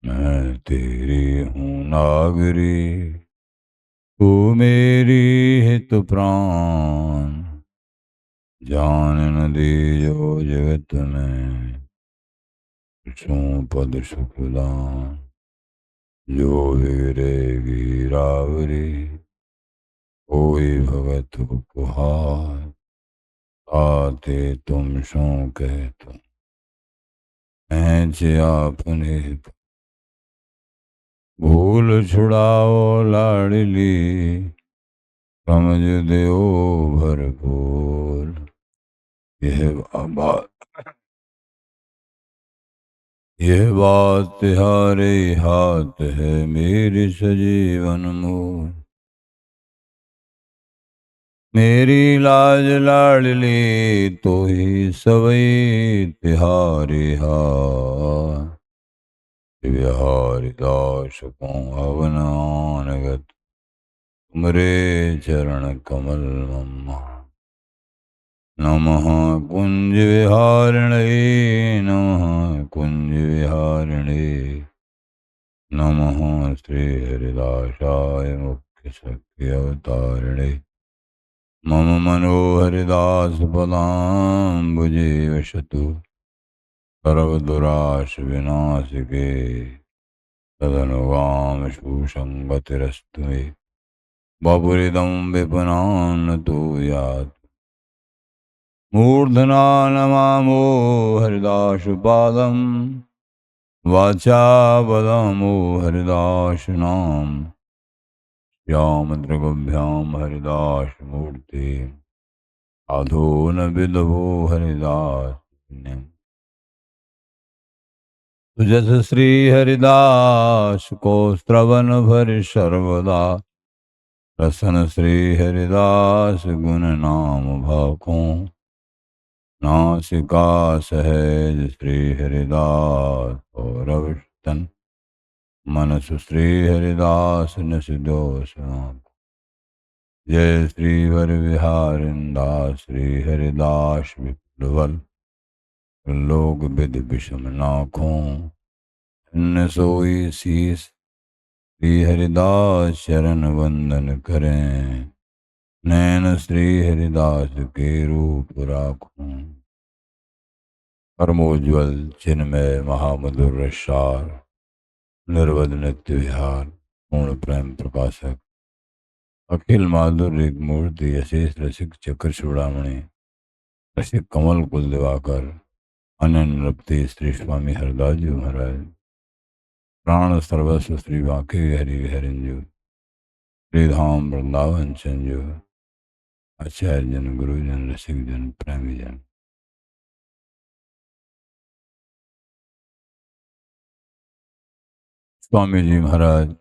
मैं तेरी हूँ नागरी, तू मेरी हित प्राण। जान न दीजो जगत में, पूछूं पद सुखदान। जो बिगड़ेगी रावरी, कोई भगत उपहार। आते तुम सो कहतो, ऐच आपने। भूल छुड़ाओ लाडली, समझ दो भरपूर। यह यह बात तिहारे हाथ है, मेरी सजीवन मोर। मेरी लाज लाडली, तो ही सवई तिहारे हाथ। बिहारी दास को अवनानगत, तुमरे चरण कमल मम्मा। नमः कुंज विहारिणे, नमः कुंज विहारिणे। नमः श्री हरिदासाय मुख्य सख्य अवतारिणे। मम मनोहरिदास पदाम्बुजे वसतु, सर्वदुराश विनाशिके। तदनुगाम सुसंगतिरस्तु मे, बपुरिदं विपुनान् तु यात्। मूर्धना नमामो हरिदासपादं, वाचा वदामो हरिदासनाम। श्यामदृगभ्यां हरिदासमूर्ते, साधो न विदभो हरिदास। तुझस श्री हरिदास को श्रवण भर सर्वदा। रसन श्री हरिदास गुण नाम भाखों, नासिका सहज श्री हरिदास और अविष्टन। मनस श्री हरिदास नसिदोष। जय श्री वर विहारिंदास श्री हरिदास विप्लवल। लोग विद विषम नाखों, न सोई शीस श्री हरिदास चरण वंदन करें। नैन श्री हरिदास के रूप राखूं, परमोज्वल चिन्मय महामधुर रसार। निर्वध नित्य विहार, पूर्ण प्रेम प्रकाशक। अखिल माधुर्य मूर्ति, अशेष रसिक चक्र चूड़ामणि। रसिक कमल कुल दिवाकर, अनन्य रप्ति श्री स्वामी हरदास जी महाराज। प्राण सर्वस्व श्री बांके हरि हरिंजु, श्रीधाम वृंदावन संजू। आचार्य जन, गुरुजन, रसिक जन, प्रेमी जन। स्वामी जी महाराज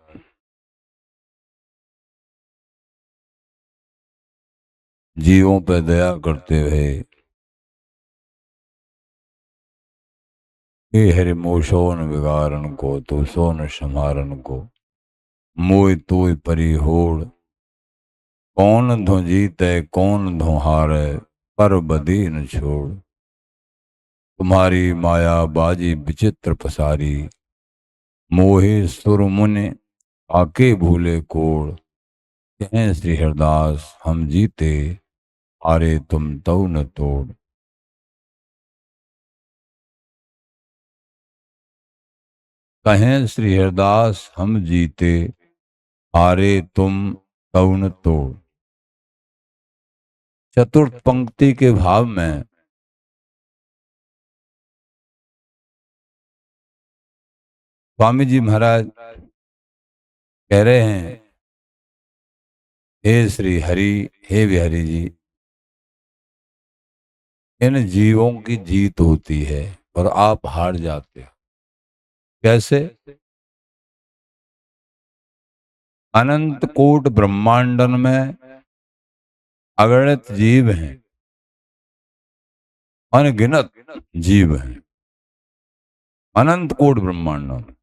जीवों पर दया करते हुए, हे हरि मोशोन विगारन को, तो सोन समारन को। मोय तोय परी होड़, कौन धो जीते कौन धो हारे। पर बदी न छोड़, तुम्हारी माया बाजी विचित्र पसारी। मोहे सुर मुनि आके भूले कोड़। कहें श्री हरदास हम जीते, हारे तुम तव न तोड़। कहें श्री हरदास हम जीते, हारे तुम तव न तोड़। चतुर्थ पंक्ति के भाव में स्वामी जी महाराज कह रहे हैं, हे श्री हरि, हे बिहारी जी, इन जीवों की जीत होती है और आप हार जाते हो। कैसे? अनंत कोट ब्रह्मांडन में अगणित जीव हैं, अनगिनत जीव हैं। अनंत कोट ब्रह्मांडों में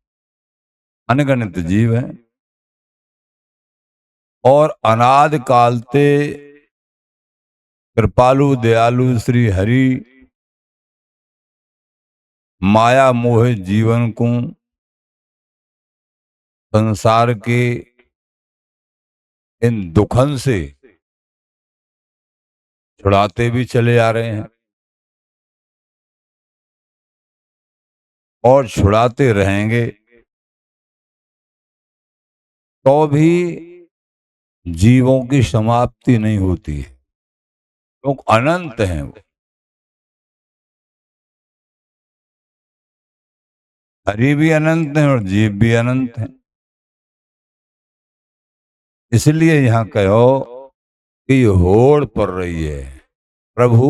अनगिनत जीव हैं, और अनाद कालते कृपालु दयालु श्री हरि माया मोह जीवन को संसार के इन दुखन से छुड़ाते भी चले आ रहे हैं और छुड़ाते रहेंगे, तो भी जीवों की समाप्ति नहीं होती है, क्योंकि अनंत हैं वो। हरि भी अनंत हैं और जीव भी अनंत हैं। इसलिए यहाँ कहो कि होड़ पड़ रही है, प्रभु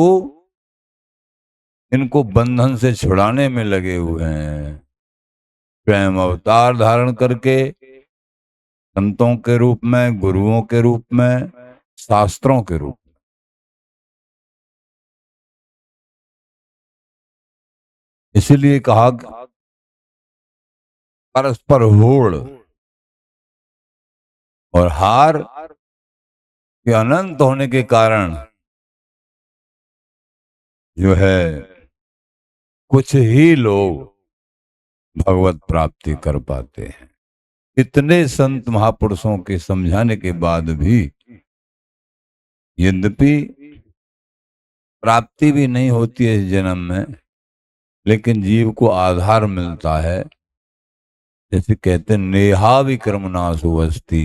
इनको बंधन से छुड़ाने में लगे हुए हैं, स्वयं अवतार धारण करके संतों के रूप में, गुरुओं के रूप में, शास्त्रों के रूप में। इसलिए कहा परस्पर होड़ और हार के अनंत होने के कारण जो है कुछ ही लोग भगवत प्राप्ति कर पाते हैं। इतने संत महापुरुषों के समझाने के बाद भी यद्यपि प्राप्ति भी नहीं होती है इस जन्म में, लेकिन जीव को आधार मिलता है। जैसे कहते हैं नेहा विक्रमनाशो अस्ति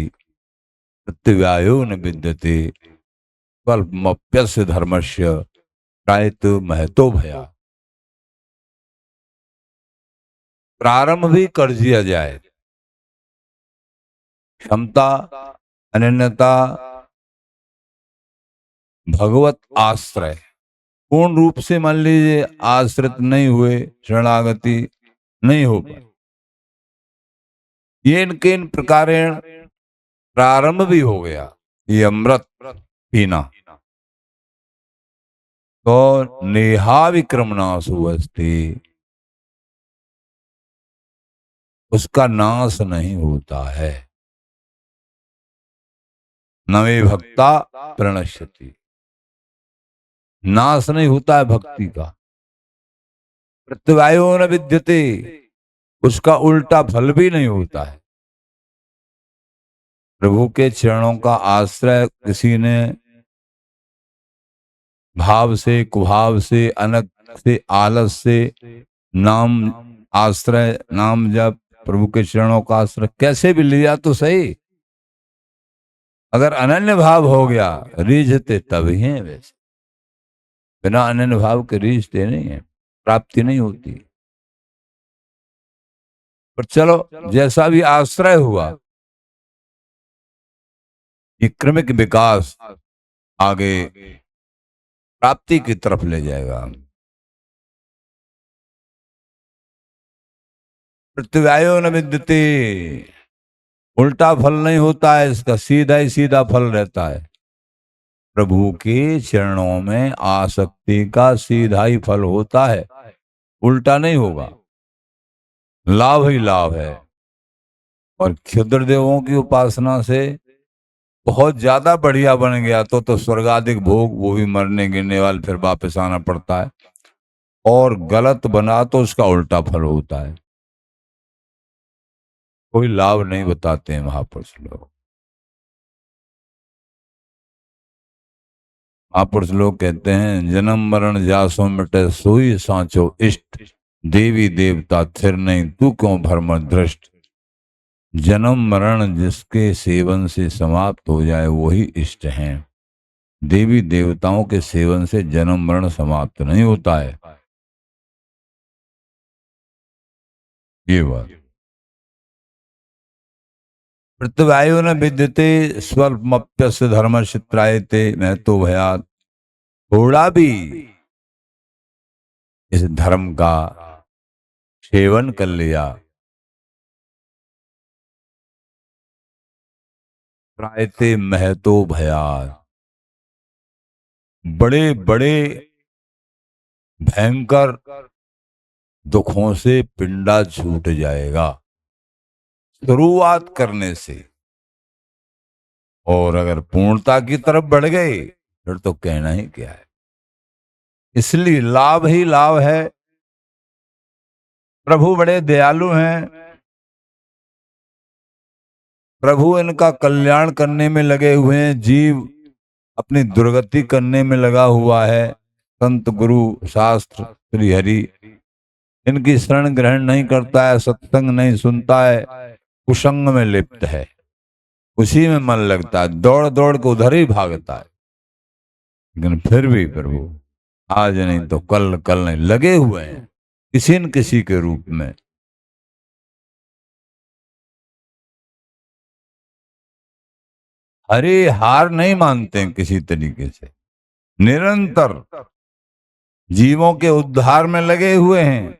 प्रत्यवायो न विद्यते स्वल्पमप्यस्य धर्मस्य त्रायत महतो भया। प्रारंभ भी कर दिया जाए, क्षमता, अनन्यता, भगवत आश्रय पूर्ण रूप से मान लीजिए आश्रित नहीं हुए, शरणागति नहीं हो पाई, ये इनके इन प्रकार प्रारंभ भी हो गया, ये अमृत पीना, तो नेहा विक्रमनाशो अस्ति, उसका नाश नहीं होता है। नवे भक्ता प्रणश्यति, नाश नहीं होता है भक्ति का। प्रत्यवायो न विद्यते, उसका उल्टा फल भी नहीं होता है। प्रभु के चरणों का आश्रय किसी ने भाव से, कुभाव से, अनक से, आलस से, नाम आश्रय, नाम जप, प्रभु के चरणों का आश्रय कैसे भी लिया तो सही, अगर अनन्य भाव हो गया रीझते तभी हैं। वैसे बिना अनन्य भाव के रीझते नहीं है, प्राप्ति नहीं होती। पर चलो जैसा भी आश्रय हुआ, ये क्रमिक विकास आगे प्राप्ति की तरफ ले जाएगा। प्रत्यवायो न विद्यते, उल्टा फल नहीं होता है इसका, सीधा ही सीधा फल रहता है। प्रभु के चरणों में आसक्ति का सीधा ही फल होता है, उल्टा नहीं होगा, लाभ ही लाभ है। और क्षुद्र देवों की उपासना से बहुत ज्यादा बढ़िया बन गया तो स्वर्गाधिक भोग, वो भी मरने गिरने वाले, फिर वापस आना पड़ता है। और गलत बना तो उसका उल्टा फल होता है। कोई लाभ नहीं बताते हैं महापुरुष लोग। महापुरुष लोग कहते हैं जन्म मरण जासो मिटे सोई सांचो इष्ट, देवी देवता थिर नहीं तू क्यों भरम दृष्ट। जन्म मरण जिसके सेवन से समाप्त हो जाए वही इष्ट हैं। देवी देवताओं के सेवन से जन्म मरण समाप्त नहीं होता है। ये बात। प्रत्यवायो न विद्यते स्वल्पमप्यस्य धर्मस्य त्रायते महतो भयात्। थोड़ा भी इस धर्म का सेवन कर लिया, त्रायते महतो भयात्, बड़े बड़े भयंकर दुखों से पिंडा छूट जाएगा शुरुआत करने से। और अगर पूर्णता की तरफ बढ़ गए फिर तो कहना ही क्या है। इसलिए लाभ ही लाभ है। प्रभु बड़े दयालु हैं, प्रभु इनका कल्याण करने में लगे हुए हैं, जीव अपनी दुर्गति करने में लगा हुआ है। संत गुरु शास्त्र श्री हरि इनकी शरण ग्रहण नहीं करता है, सत्संग नहीं सुनता है, कुसंग में लिप्त है, उसी में मन लगता है, दौड़ दौड़ के उधर ही भागता है। लेकिन फिर भी प्रभु आज नहीं तो कल, कल नहीं, लगे हुए हैं किसी न किसी के रूप में। हरि हार नहीं मानते हैं किसी तरीके से, निरंतर जीवों के उद्धार में लगे हुए हैं।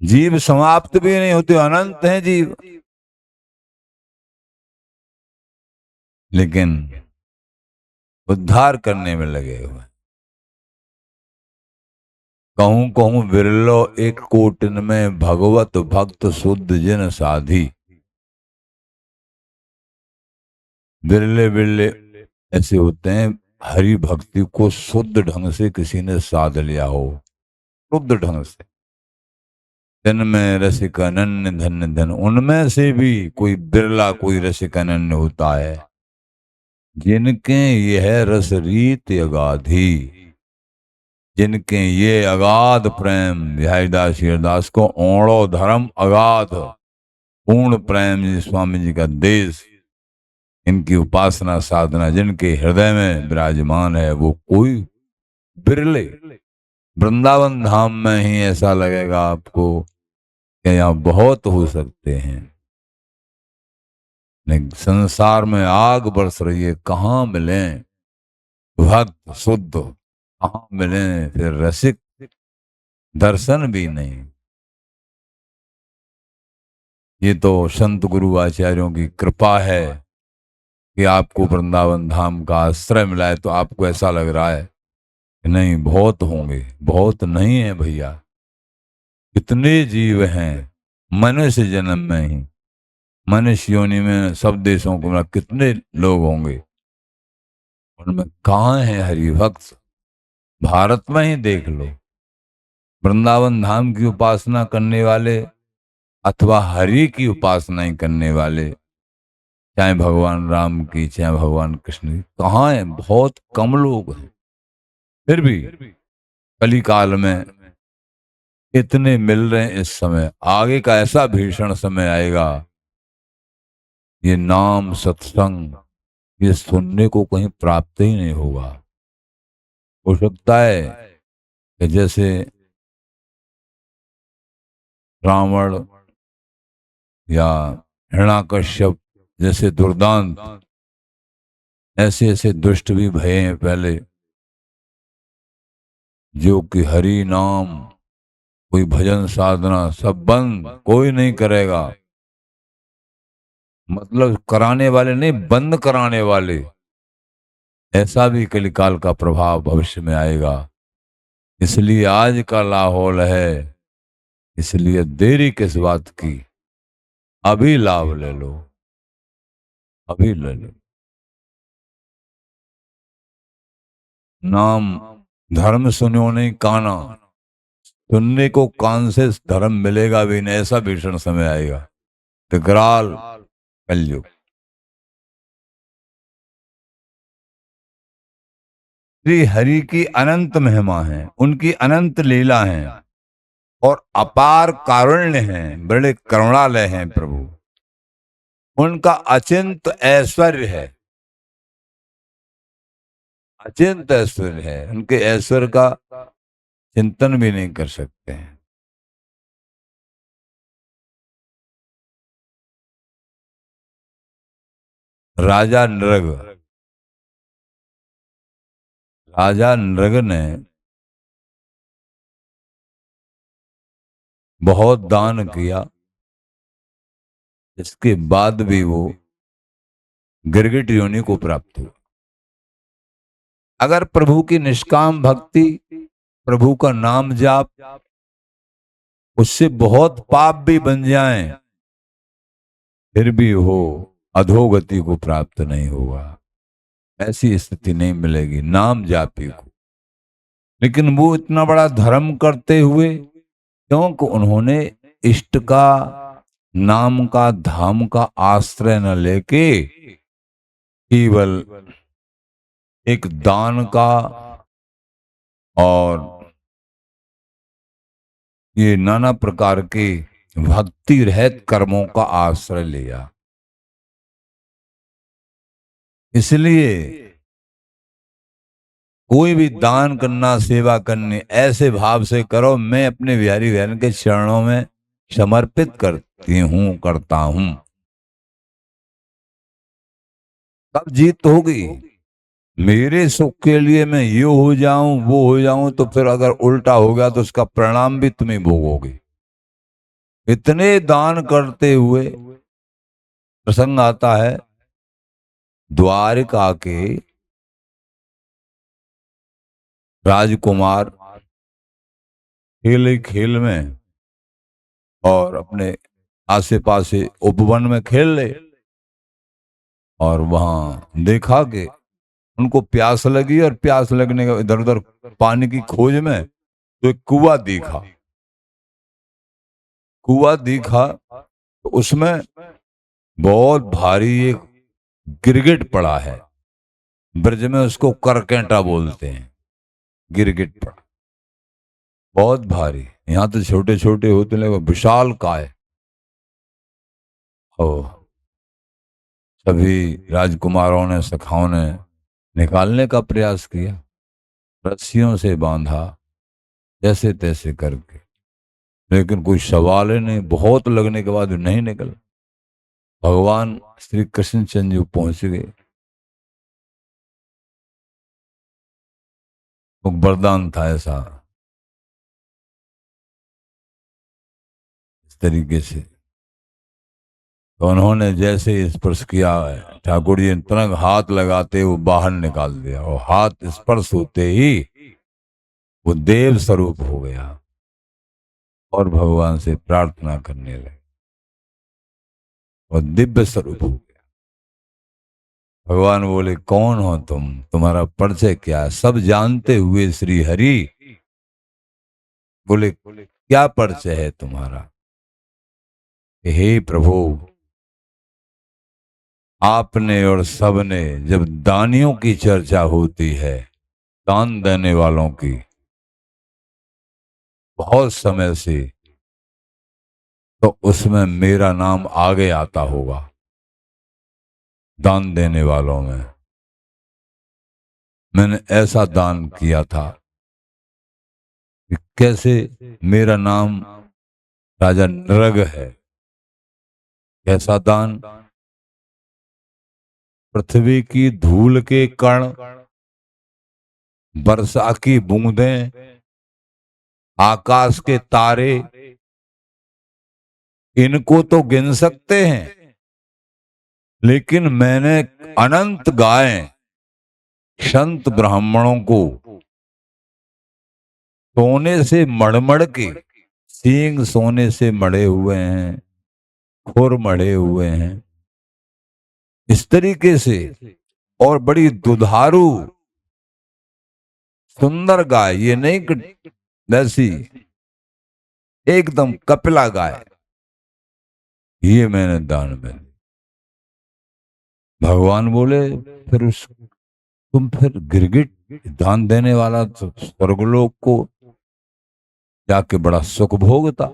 जीव समाप्त भी नहीं होते, अनंत हैं जीव, लेकिन उद्धार करने में लगे हुए। कहूं कहूं बिरलो एक कोटिन में, भगवत भक्त शुद्ध जिन साधी। बिरले बिरले ऐसे होते हैं हरि भक्ति को शुद्ध ढंग से किसी ने साध लिया हो, शुद्ध ढंग से। दिन में रसिक अनन्य धन्य धन, उनमें से भी कोई बिरला कोई रसिक अनन्य होता है जिनके यह रस रीत अगाधी, जिनके ये अगाध प्रेम, बिहारीदास हीरदास को ओणो धर्म अगाध, पूर्ण प्रेम जी स्वामी जी का देश, इनकी उपासना साधना जिनके हृदय में विराजमान है, वो कोई बिरले। वृंदावन धाम में ही ऐसा लगेगा आपको कि यहाँ बहुत हो सकते हैं, लेकिन संसार में आग बरस रही है, कहाँ मिले भक्त शुद्ध, कहाँ मिले फिर रसिक, दर्शन भी नहीं। ये तो संत गुरु आचार्यों की कृपा है कि आपको वृंदावन धाम का आश्रय मिला है, तो आपको ऐसा लग रहा है कि नहीं बहुत होंगे, बहुत नहीं है भैया। कितने जीव हैं मनुष्य जन्म में ही, मनुष्य योनि में सब देशों को कितने लोग होंगे, उनमें कहाँ है हरिभक्त। भारत में ही देख लो, वृंदावन धाम की उपासना करने वाले अथवा हरि की उपासना ही करने वाले, चाहे भगवान राम की चाहे भगवान कृष्ण की, कहाँ है, बहुत कम लोग हैं। फिर भी कली काल में इतने मिल रहे हैं। इस समय आगे का ऐसा भीषण समय आएगा, ये नाम सत्संग ये सुनने को कहीं प्राप्त ही नहीं होगा। हो सकता है कि जैसे रावण या हिरण्याकश्यप जैसे दुर्दांत, ऐसे ऐसे दुष्ट भी भये हैं पहले, जो कि हरि नाम कोई भजन साधना सब बंद, कोई नहीं करेगा, मतलब कराने वाले नहीं, बंद कराने वाले। ऐसा भी कलिकाल का प्रभाव भविष्य में आएगा। इसलिए आज का लाहौल है, इसलिए देरी किस बात की, अभी लाभ ले लो, अभी ले लो। नाम धर्म सुनो नहीं काना, सुनने को कान से धर्म मिलेगा भी नहीं, ऐसा भीषण समय आएगा। विकराल कलयुग। श्री हरि की अनंत महिमा है, उनकी अनंत लीला है और अपार कारुण्य है, बड़े करुणालय हैं प्रभु। उनका अचिंत ऐश्वर्य है, अचिंत ऐश्वर्य है, उनके ऐश्वर्य का चिंतन भी नहीं कर सकते हैं। राजा नृग, राजा नृग ने बहुत दान किया, इसके बाद भी वो गिरगिट योनि को प्राप्त हुआ। अगर प्रभु की निष्काम भक्ति, प्रभु का नाम जाप, उससे बहुत पाप भी बन जाएं, फिर भी वो अधोगति को प्राप्त नहीं होगा, ऐसी स्थिति नहीं मिलेगी नाम जापी को। लेकिन वो इतना बड़ा धर्म करते हुए, क्योंकि उन्होंने इष्ट का नाम का धाम का आश्रय न लेके केवल एक दान का और ये नाना प्रकार के भक्ति रहित कर्मों का आश्रय लिया। इसलिए कोई भी दान करना, सेवा करनी ऐसे भाव से करो, मैं अपने बिहारी बहन के चरणों में समर्पित करता हूं। तब जीत होगी। मेरे सुख के लिए मैं ये हो जाऊं वो हो जाऊं, तो फिर अगर उल्टा हो गया तो उसका परिणाम भी तुम्हें भोगोगे। इतने दान करते हुए प्रसंग आता है द्वारिका के राजकुमार खेल खेल में और अपने आसे पासे उपवन में खेल ले, और वहां देखा कि उनको प्यास लगी, और प्यास लगने का इधर उधर पानी की खोज में तो एक कुआ दिखा। तो उसमें बहुत भारी एक गिरगिट पड़ा है। ब्रज में उसको करकेंटा बोलते हैं। गिरगिट पड़ा बहुत भारी, यहाँ तो छोटे छोटे होते लेकिन विशाल काय। ओ सभी राजकुमारों ने, सखाओं ने निकालने का प्रयास किया, रस्सियों से बांधा जैसे तैसे करके, लेकिन कोई सवाल ही नहीं। बहुत लगने के बाद नहीं निकला। भगवान श्री कृष्णचंद्र जी पहुंच गए। वो वरदान था ऐसा, इस तरीके से। तो उन्होंने जैसे स्पर्श किया, ठाकुर जी ने तुरंत हाथ लगाते वो बाहर निकाल दिया, और हाथ स्पर्श होते ही वो देव स्वरूप हो गया और भगवान से प्रार्थना करने लगे और दिव्य स्वरूप हो गया। भगवान बोले, कौन हो तुम, तुम्हारा परिचय क्या है? सब जानते हुए श्री हरि बोले, क्या परिचय है तुम्हारा? हे प्रभु, आपने और सबने जब दानियों की चर्चा होती है, दान देने वालों की, बहुत समय से, तो उसमें मेरा नाम आगे आता होगा। दान देने वालों में मैंने ऐसा दान किया था कि कैसे मेरा नाम राजा नृग है। कैसा दान? पृथ्वी की धूल के कण, वर्षा की बूंदें, आकाश के तारे, इनको तो गिन सकते हैं, लेकिन मैंने अनंत गायें, संत ब्राह्मणों को सोने से मड़मड़ के, सींग सोने से मड़े हुए हैं, खुर मड़े हुए हैं, इस तरीके से, और बड़ी दुधारू सुंदर गाय, ये नहीं कि वैसी, एकदम कपिला गाय, ये मैंने दान में दी। भगवान बोले, फिर तुम फिर गिरगिट दान देने वाला तो स्वर्गलोक को जाके बड़ा सुख भोगता।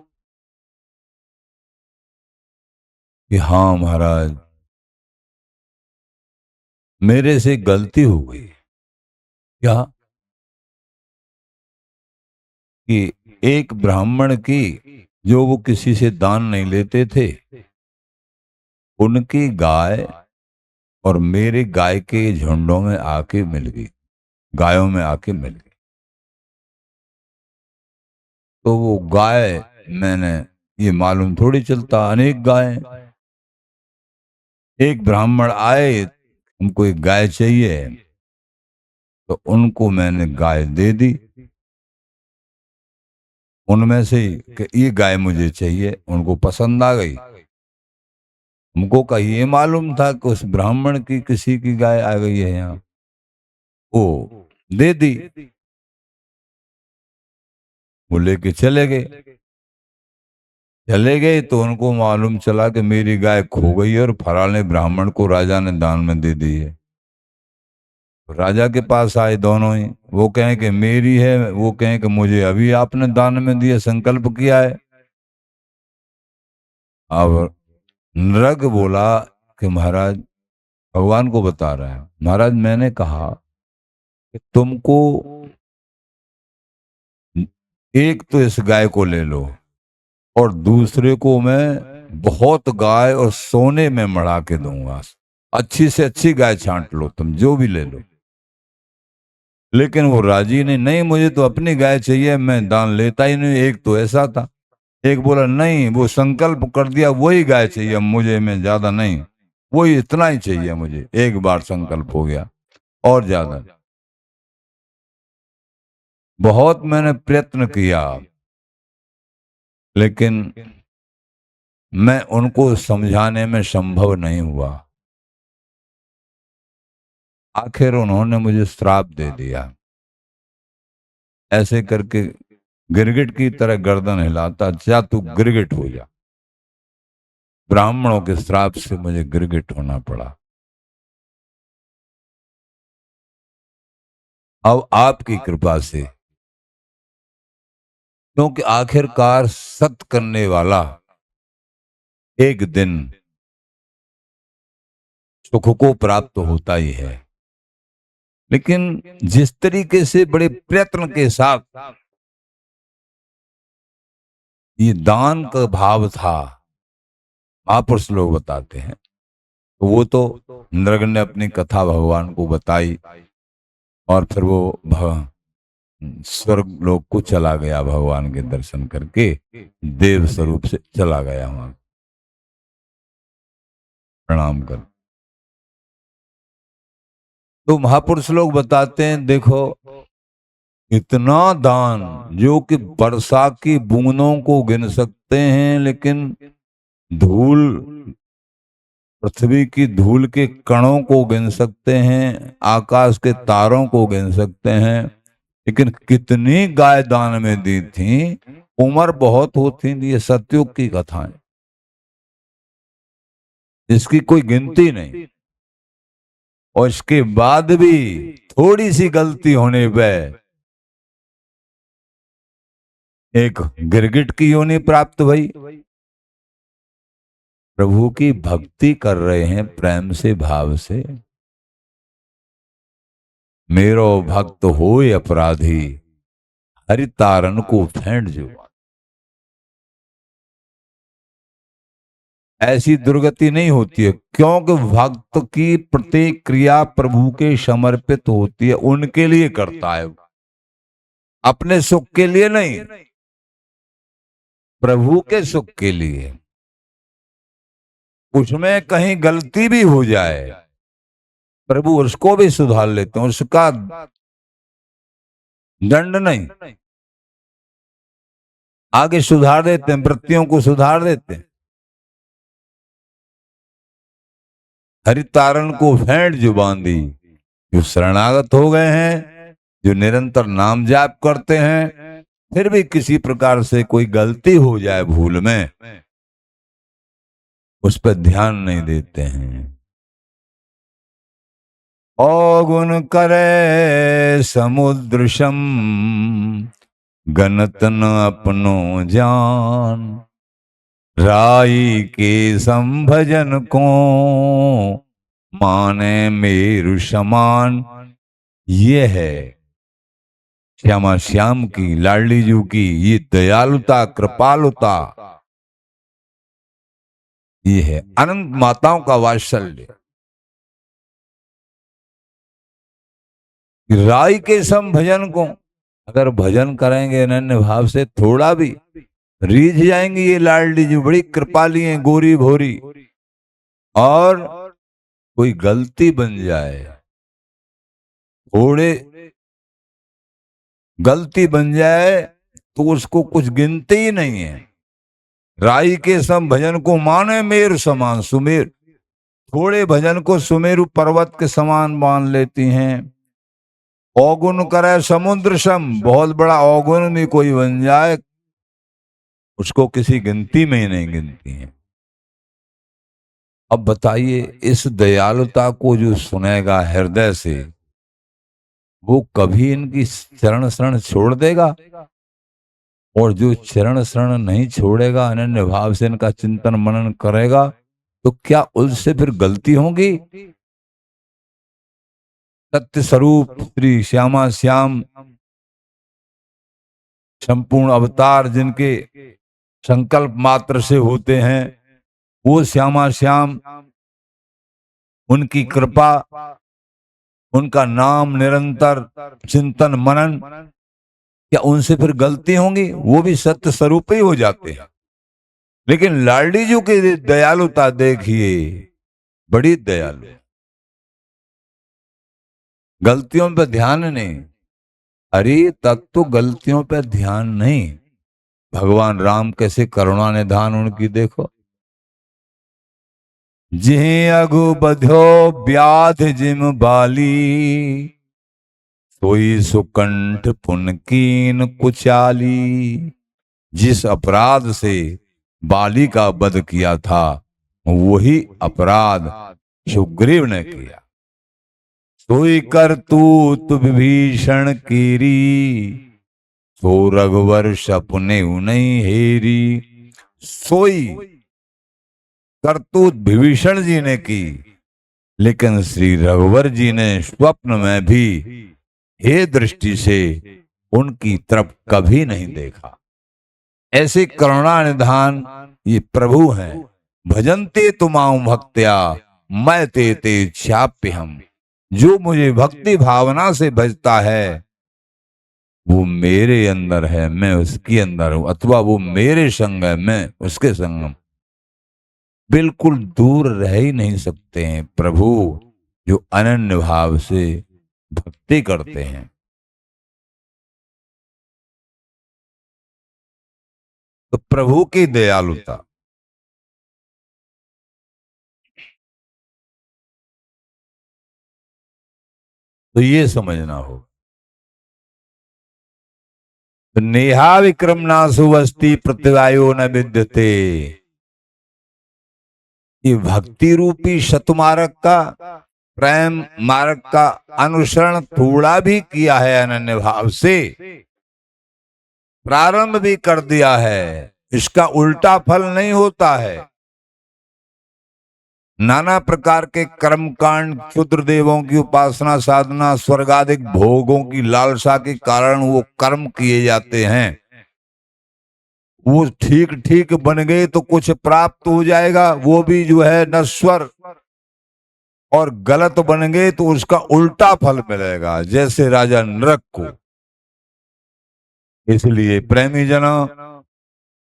कि हाँ महाराज, मेरे से गलती हो गई। क्या? कि एक ब्राह्मण की, जो वो किसी से दान नहीं लेते थे, उनकी गाय और मेरे गाय के झुंडों में आके मिल गई, गायों में आके मिल गई। तो वो गाय, मैंने ये मालूम थोड़ी चलता, अनेक गाय, एक ब्राह्मण आए, उनको एक गाय चाहिए, तो उनको मैंने गाय दे दी। उनमें से कि ये गाय मुझे चाहिए, उनको पसंद आ गई। हमको का ये मालूम था कि उस ब्राह्मण की किसी की गाय आ गई है यहाँ, वो दे दी, वो लेके चले गए। चले गए तो उनको मालूम चला कि मेरी गाय खो गई है और फलाने ब्राह्मण को राजा ने दान में दे दी है। तो राजा के पास आए दोनों ही, वो कहें कि मेरी है, वो कहें कि मुझे अभी आपने दान में दिया, संकल्प किया है। अब नृग बोला कि महाराज, भगवान को बता रहा है, महाराज मैंने कहा कि तुमको एक तो इस गाय को ले लो और दूसरे को मैं बहुत गाय और सोने में मढ़ा के दूंगा। अच्छी से अच्छी गाय छांट लो, तुम जो भी ले लो। लेकिन वो राजी नहीं, नहीं मुझे तो अपनी गाय चाहिए, मैं दान लेता ही नहीं। एक तो ऐसा था। एक बोला नहीं, वो संकल्प कर दिया वही गाय चाहिए मुझे, मैं ज्यादा नहीं, वही इतना ही चाहिए मुझे, एक बार संकल्प हो गया और ज्यादा। बहुत मैंने प्रयत्न किया लेकिन मैं उनको समझाने में संभव नहीं हुआ। आखिर उन्होंने मुझे श्राप दे दिया। ऐसे करके गिरगिट की तरह गर्दन हिलाता, जा तू गिरगिट हो जा। ब्राह्मणों के श्राप से मुझे गिरगिट होना पड़ा। अब आपकी कृपा से, क्योंकि आखिरकार सत्य करने वाला एक दिन सुख को प्राप्त होता ही है। लेकिन जिस तरीके से बड़े प्रयत्न के साथ ये दान का भाव था, महापुरुष लोग बताते हैं, तो वो तो नृग ने अपनी कथा भगवान को बताई और फिर वो स्वर्ग लोक को चला गया, भगवान के दर्शन करके देव स्वरूप से चला गया वहां प्रणाम कर। तो महापुरुष लोग बताते हैं, देखो इतना दान जो कि वर्षा की बूंदों को गिन सकते हैं, लेकिन धूल, पृथ्वी की धूल के कणों को गिन सकते हैं, आकाश के तारों को गिन सकते हैं, लेकिन कितनी गाय दान में दी थी, उम्र बहुत होती थी। ये सतयुग की कथाएं, इसकी कोई गिनती नहीं। और इसके बाद भी थोड़ी सी गलती होने पे एक गिरगिट की योनि प्राप्त हुई। प्रभु की भक्ति कर रहे हैं प्रेम से, भाव से, मेरो भक्त होय अपराधी, हरि तारन को फेंट जो। ऐसी दुर्गति नहीं होती है, क्योंकि भक्त की प्रत्येक क्रिया प्रभु के समर्पित होती है, उनके लिए करता है, अपने सुख के लिए नहीं, प्रभु के सुख के लिए। उसमें कहीं गलती भी हो जाए, प्रभु उसको भी सुधार लेते हैं, उसका दंड नहीं, आगे सुधार देते हैं, वृत्तियों को सुधार देते हैं। हरितारण को फेंट जो बांधी, जो शरणागत हो गए हैं, जो निरंतर नाम जाप करते हैं, फिर भी किसी प्रकार से कोई गलती हो जाए भूल में, उस पर ध्यान नहीं देते हैं। अवगुण करे समुद्र सम, गणत न अपनो जान, राई के संभजन को माने मेरु समान। ये है श्यामा श्याम की, लाडली जू की ये दयालुता, कृपालुता, ये है अनंत माताओं का वात्सल्य। राई के सम भजन को, अगर भजन करेंगे अनन्य भाव से, थोड़ा भी रीझ जाएंगी ये लाडली जी, बड़ी कृपाली है, गोरी भोरी, और कोई गलती बन जाए, थोड़े गलती बन जाए तो उसको कुछ गिनती ही नहीं है। राई के सम भजन को माने मेरु समान, सुमेर, थोड़े भजन को सुमेरु पर्वत के समान मान लेती हैं। अवगुण करे समुद्र सम, बहुत बड़ा अवगुण भी कोई बन जाए उसको किसी गिनती में ही नहीं गिनती हैं। अब बताइए, इस दयालुता को जो सुनेगा हृदय से, वो कभी इनकी चरण शरण छोड़ देगा? और जो चरण शरण नहीं छोड़ेगा, अनन्य भाव से इनका चिंतन मनन करेगा, तो क्या उससे फिर गलती होगी? सत्य स्वरूप श्री श्यामा श्याम संपूर्ण अवतार जिनके संकल्प मात्र से होते हैं, वो श्यामा श्याम, उनकी कृपा, उनका नाम निरंतर चिंतन मनन, क्या उनसे फिर गलती होंगी? वो भी सत्य स्वरूप ही हो जाते हैं। लेकिन लाडली जी की दयालुता देखिए, बड़ी दयालु, गलतियों पे ध्यान नहीं। अरे तब तो गलतियों पे ध्यान नहीं, भगवान राम कैसे करुणा निधान उनकी देखो। जिहि अगु बध्यो व्याध जिम बाली, सोई सुकंठ पुनकीन कुचाली। जिस अपराध से बाली का वध किया था, वही अपराध सुग्रीव ने किया। सोई करतूत विभीषण कीरी, सो रघुवर सपने नहीं हेरी। सोई करतूत विभीषण जी ने की, लेकिन श्री रघुवर जी ने स्वप्न में भी हे दृष्टि से उनकी तरफ कभी नहीं देखा। ऐसे करुणा निधान ये प्रभु हैं। भजन्ते तुमाऊ भक्त्या मैं ते ते छाप्य हम। जो मुझे भक्ति भावना से भजता है, वो मेरे अंदर है, मैं उसके अंदर हूं, अथवा वो मेरे संग है, मैं उसके संग हूं। बिल्कुल दूर रह ही नहीं सकते हैं प्रभु जो अनन्य भाव से भक्ति करते हैं। तो प्रभु की दयालुता, तो ये समझना हो। तो नेहा विक्रम नासु वस्ती प्रतिवायो न विद्यते। ये भक्ति रूपी शतमार्ग का, प्रेम मार्ग का अनुसरण थोड़ा भी किया है, अनन्य भाव से प्रारंभ भी कर दिया है, इसका उल्टा फल नहीं होता है। नाना प्रकार के कर्म कांड, क्षुद्र देवों की उपासना साधना, स्वर्गाधिक भोगों की लालसा के कारण वो कर्म किए जाते हैं। वो ठीक ठीक बन गए तो कुछ प्राप्त हो जाएगा, वो भी जो है नश्वर। और गलत बन गए तो उसका उल्टा फल मिलेगा, जैसे राजा नरक को। इसलिए प्रेमी जनों,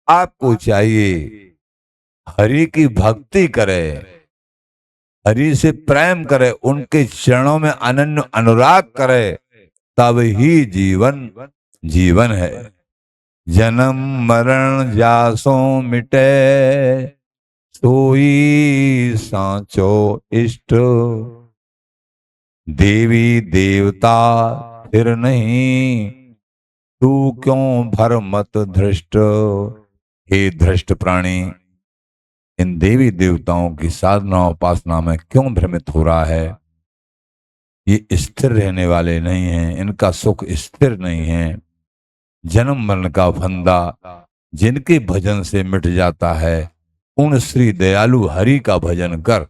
आपको चाहिए हरि की भक्ति करे, हरि से प्रेम करे, उनके चरणों में अनन्य अनुराग करे, तब ही जीवन जीवन है। जन्म मरण जासो मिटे, सोई सांचो इष्ट। देवी देवता फिर नहीं, तू क्यों भर मत धृष्ट। हे धृष्ट प्राणी, इन देवी देवताओं की साधना उपासना में क्यों भ्रमित हो रहा है? ये स्थिर रहने वाले नहीं हैं, इनका सुख स्थिर नहीं है। जन्म मरण का फंदा जिनके भजन से मिट जाता है, उन श्री दयालु हरि का भजन कर।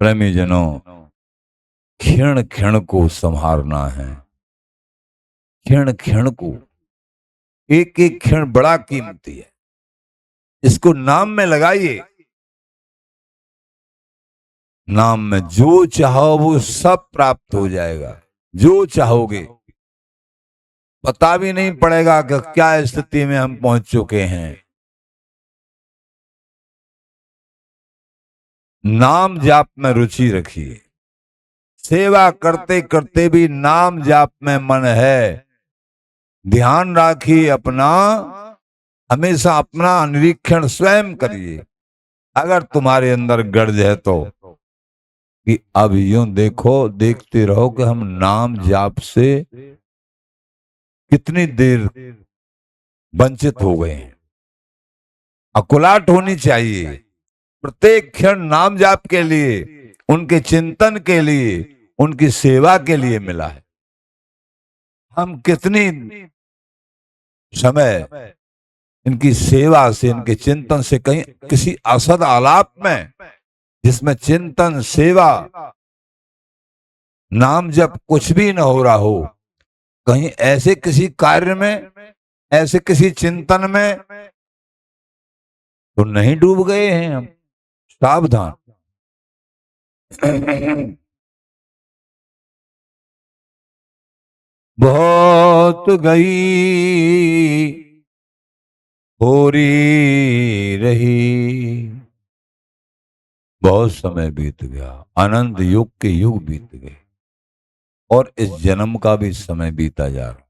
प्रेमी जनों, क्षण क्षण को संभालना है, क्षण क्षण को। एक एक क्षण बड़ा कीमती है, इसको नाम में लगाइए। नाम में जो चाहो वो सब प्राप्त हो जाएगा, जो चाहोगे। पता भी नहीं पड़ेगा कि क्या स्थिति में हम पहुंच चुके हैं। नाम जाप में रुचि रखिए, सेवा करते करते भी नाम जाप में मन है। ध्यान राखिए अपना, हमेशा अपना निरीक्षण स्वयं करिए। अगर तुम्हारे अंदर गर्ज है तो कि अब यूं देखो, देखते रहो कि हम नाम जाप से कितनी देर वंचित हो गए हैं। अकुलाहट होनी चाहिए प्रत्येक क्षण नाम जाप के लिए, उनके चिंतन के लिए, उनकी सेवा के लिए मिला है। हम कितनी समय इनकी सेवा से, इनके चिंतन से, कहीं किसी असद आलाप में जिसमें चिंतन, सेवा, नाम जप कुछ भी न हो रहा हो, कहीं ऐसे किसी कार्य में, ऐसे किसी चिंतन में तो नहीं डूब गए हैं हम। सावधान। बहुत गई होरी रही, बहुत समय बीत गया, अनंत युग के युग बीत गए और इस जन्म का भी समय बीता जा रहा,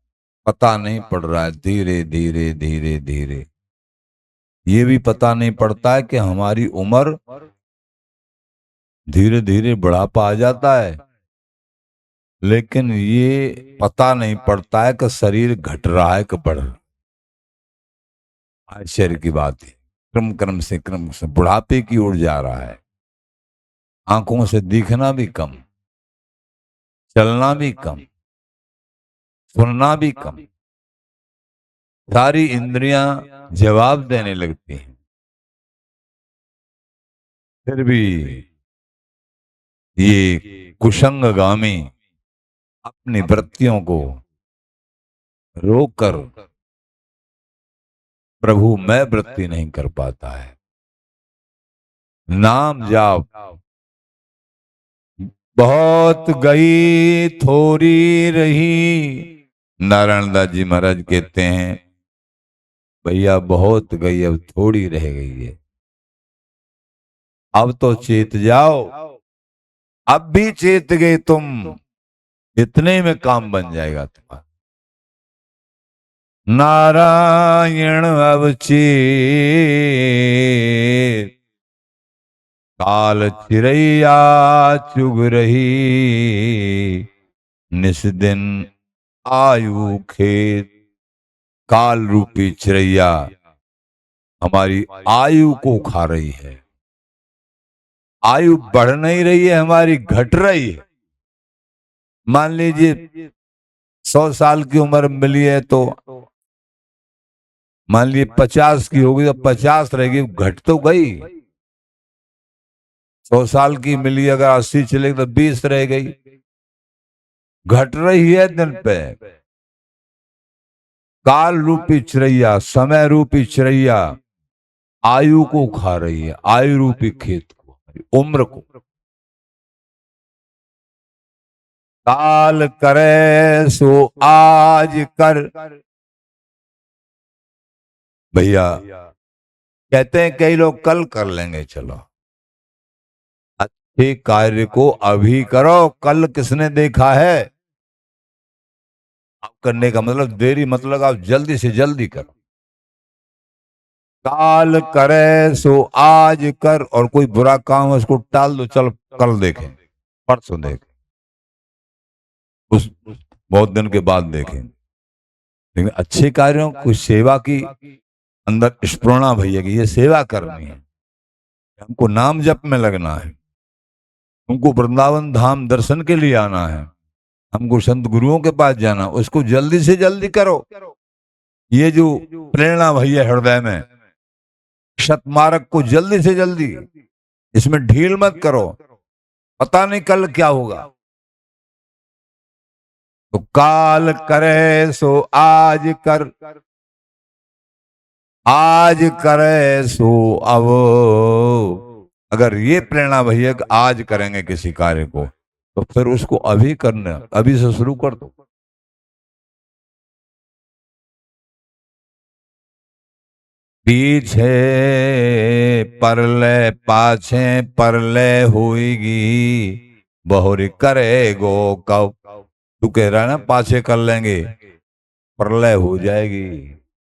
पता नहीं पड़ रहा है। धीरे धीरे धीरे धीरे ये भी पता नहीं पड़ता है कि हमारी उम्र धीरे धीरे बुढ़ापा आ जाता है, लेकिन ये पता नहीं पड़ता है कि शरीर घट रहा है कि बढ़ रहा है। आश्चर्य की बात है, क्रम क्रम से बुढ़ापे की ओर जा रहा है। आंखों से दिखना भी कम, चलना भी कम, सुनना भी कम, सारी इंद्रियां जवाब देने लगती हैं। फिर भी ये कुसंगगामी अपनी वृत्तियों को रोककर प्रभु मैं वृत्ति नहीं कर पाता है। नाम जाप बहुत गई थोड़ी रही। नारायण दास जी महाराज कहते हैं भैया बहुत गई, अब थोड़ी रह गई है, अब तो चेत जाओ। अब भी चेत गए तुम, इतने में काम बन जाएगा तुम्हारा। नारायण अब चेत, काल चिरैया चुग रही, निस दिन आयु खेत। काल रूपी चिरैया हमारी आयु को खा रही है। आयु बढ़ नहीं रही है, हमारी घट रही है। मान लीजिए 100 साल की उम्र मिली है तो मान लीजिए 50 की होगी तो 50 रहेगी, घट तो गई। 100 साल की मिली अगर 80 चलेगी तो 20 रह गई, घट रही है दिन पे। काल रूपी चिरैया, समय रूपी चिरैया आयु को खा रही है, आयु रूपी खेत को, उम्र को। काल करे सो आज कर। भैया कहते हैं कई लोग कल कर लेंगे, चलो अच्छे कार्य को अभी करो, कल किसने देखा है। आप करने का मतलब देरी, मतलब आप जल्दी से जल्दी करो। काल करे सो आज कर, और कोई बुरा काम है उसको टाल दो, चल कल देखें, परसों देखें, उस बहुत दिन के बाद देखें। लेकिन अच्छे कार्यों को, सेवा की अंदर स्फुरणा भैया की ये सेवा करनी है, हमको नाम जप में लगना है, हमको वृंदावन धाम दर्शन के लिए आना है, हमको संत गुरुओं के पास जाना, उसको जल्दी से जल्दी करो। ये जो प्रेरणा भैया हृदय में, शतमार्ग को जल्दी से जल्दी, इसमें ढील मत करो, पता नहीं कल क्या होगा। तो काल करे सो आज कर, आज करे सो अब। अगर ये प्रेरणा भैया आज करेंगे किसी कार्य को, तो फिर उसको अभी करना, अभी से शुरू कर दो। पीछे परले पाछे परले होएगी, बहुरी करेगो कब। तू कह रहा है ना पाछे कर लेंगे, प्रलय हो जाएगी,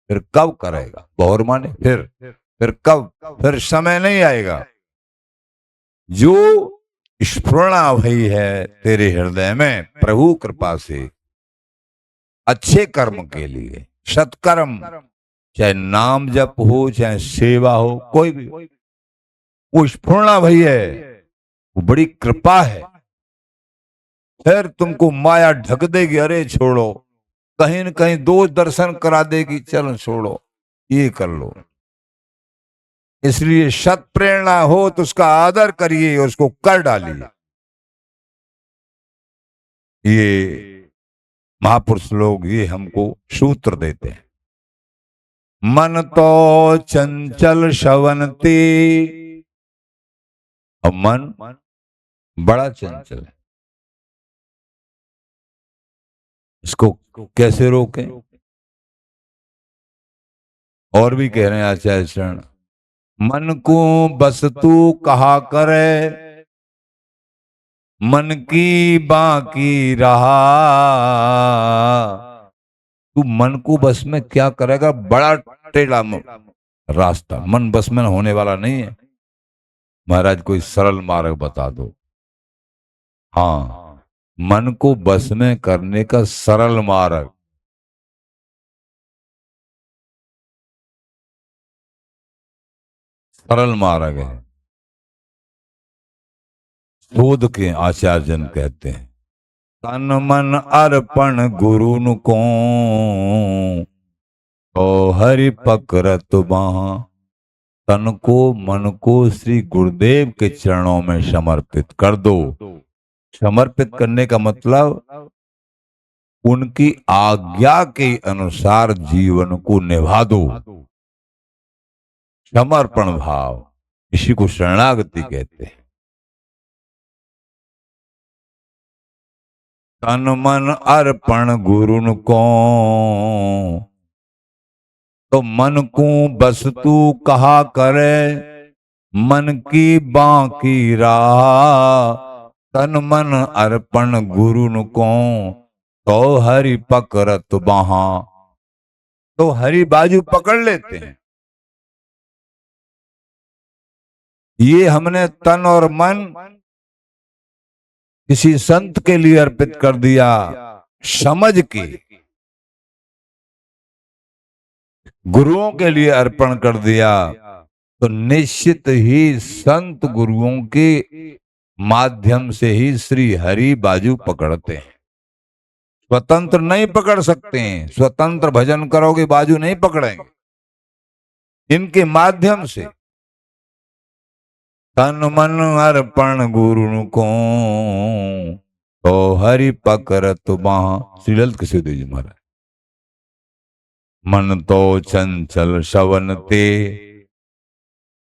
फिर कब करेगा। बहुर माने फिर कब, फिर समय नहीं आएगा। जो स्फुरणा भई है तेरे हृदय में प्रभु कृपा से अच्छे कर्म के लिए, सत्कर्म, चाहे नाम जप हो चाहे सेवा हो, कोई भी वो स्फुरणा भई है, वो बड़ी कृपा है। फिर तुमको माया ढक देगी, अरे छोड़ो, कहीं न कहीं दो दर्शन करा देगी, चलो छोड़ो ये कर लो। इसलिए सत प्रेरणा हो तो उसका आदर करिए, उसको कर डालिए। ये महापुरुष लोग ये हमको सूत्र देते हैं। मन तो चंचल शवनते, और मन बड़ा चंचल है, इसको कैसे रोकें? और भी कह रहे हैं आचार्य शरण, मन को बस तू कहा करे, मन की बाकी रहा। तू मन को बस में क्या करेगा? बड़ा टेढ़ा रास्ता, मन बस में होने वाला नहीं है। महाराज कोई सरल मार्ग बता दो। हाँ, मन को बस में करने का सरल मार्ग, सरल मार्ग है। शोध के आचार्य जन कहते हैं, तन मन अर्पण गुरु को ओ हरि पकड़त बाहा। तन को मन को श्री गुरुदेव के चरणों में समर्पित कर दो। समर्पित करने का मतलब उनकी आज्ञा के अनुसार जीवन को निभा दो। समर्पण भाव, इसी को शरणागति कहते हैं। तन मन अर्पण गुरु को, तो मन को बस तू कहा करे, मन की बाकी राह। तन मन अर्पण गुरु को, तो हरि पकड़त बाहा। तो हरि बाजू पकड़ लेते हैं। ये हमने तन और मन किसी संत के लिए अर्पित कर दिया, समझ के गुरुओं के लिए अर्पण कर दिया, तो निश्चित ही संत गुरुओं के माध्यम से ही श्री हरि बाजू पकड़ते हैं। स्वतंत्र नहीं पकड़ सकते हैं। स्वतंत्र भजन करोगे बाजू नहीं पकड़ेंगे, इनके माध्यम से। तन मन अर्पण गुरु को, तो हरि पकड़त बाहा। श्री ललित किशोर जी महाराज। मन तो चंचल शवन ते,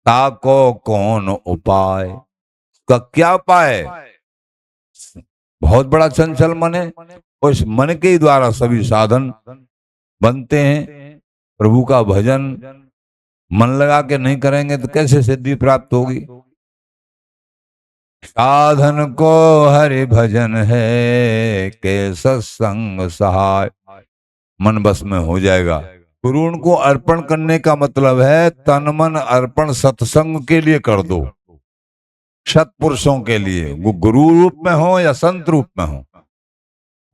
ताको कौन उपाय। का क्या उपाय? बहुत बड़ा चंचल मन है, और इस मन के ही द्वारा सभी साधन बनते हैं। प्रभु का भजन मन लगा के नहीं करेंगे तो कैसे सिद्धि प्राप्त होगी? साधन को हरि भजन है, के सत्संग सहाय। मन बस में हो जाएगा। गुरु को अर्पण करने का मतलब है तन मन अर्पण सत्संग के लिए कर दो, सत्पुरुषों के लिए, वो गुरु रूप में हो या संत रूप में हो,